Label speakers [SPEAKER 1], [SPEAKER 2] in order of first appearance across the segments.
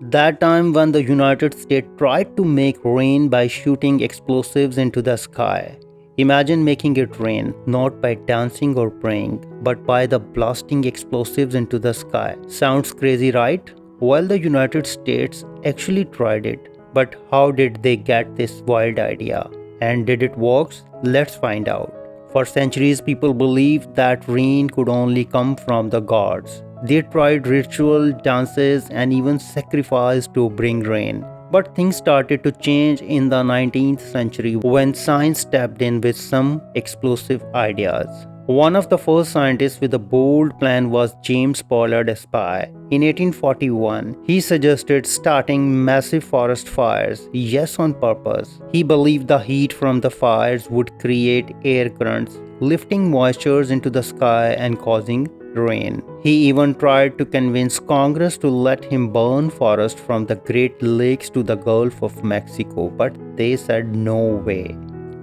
[SPEAKER 1] That time when the United States tried to make rain by shooting explosives into the sky. Imagine making it rain not by dancing or praying, but by the blasting explosives into the sky. Sounds crazy, right? Well, the United States actually tried it. But how did they get this wild idea? And did it work? Let's find out. For centuries, people believed that rain could only come from the gods. They tried ritual dances and even sacrifice to bring rain. But things started to change in the 19th century when science stepped in with some explosive ideas. One of the first scientists with a bold plan was James Pollard Espy. In 1841, he suggested starting massive forest fires, yes, on purpose. He believed the heat from the fires would create air currents, lifting moistures into the sky and causing rain. He even tried to convince Congress to let him burn forests from the Great Lakes to the Gulf of Mexico, but they said no way.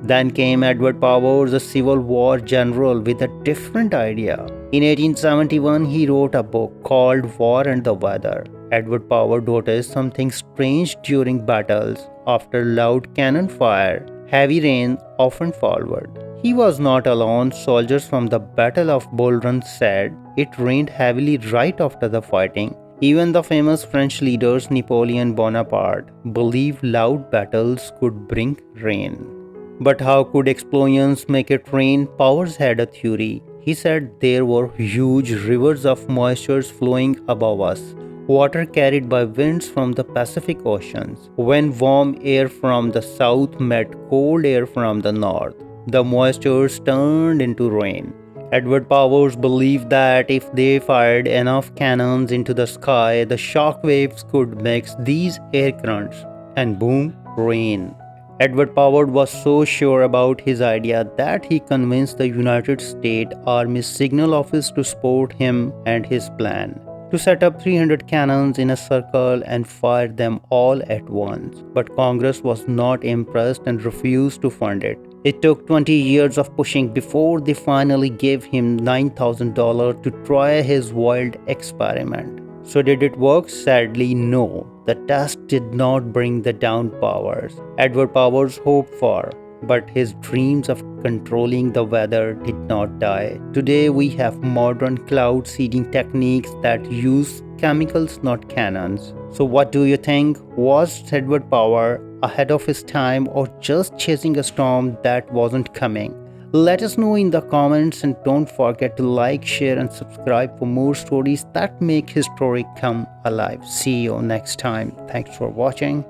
[SPEAKER 1] Then came Edward Powers, a Civil War general, with a different idea. In 1871, he wrote a book called War and the Weather. Edward Powers noticed something strange during battles. After loud cannon fire, heavy rain often followed. He was not alone. Soldiers from the Battle of Bull Run said it rained heavily right after the fighting. Even the famous French leaders Napoleon Bonaparte believed loud battles could bring rain. But how could explosions make it rain? Powers had a theory. He said there were huge rivers of moisture flowing above us, water carried by winds from the Pacific Oceans. When warm air from the south met cold air from the north, the moistures turned into rain. Edward Powers believed that if they fired enough cannons into the sky, the shock waves could mix these air currents and boom, rain. Edward Powers was so sure about his idea that he convinced the United States Army Signal Office to support him and his plan to set up 300 cannons in a circle and fire them all at once. But Congress was not impressed and refused to fund it. It took 20 years of pushing before they finally gave him $9,000 to try his wild experiment. So did it work? Sadly, no. The test did not bring the down Powers Edward Powers hoped for, but his dreams of controlling the weather did not die. Today we have modern cloud seeding techniques that use chemicals, not cannons. So what do you think? Was Edward Powers ahead of his time or just chasing a storm that wasn't coming? Let us know in the comments, and don't forget to like, share and subscribe for more stories that make history come alive. See you next time. Thanks for watching.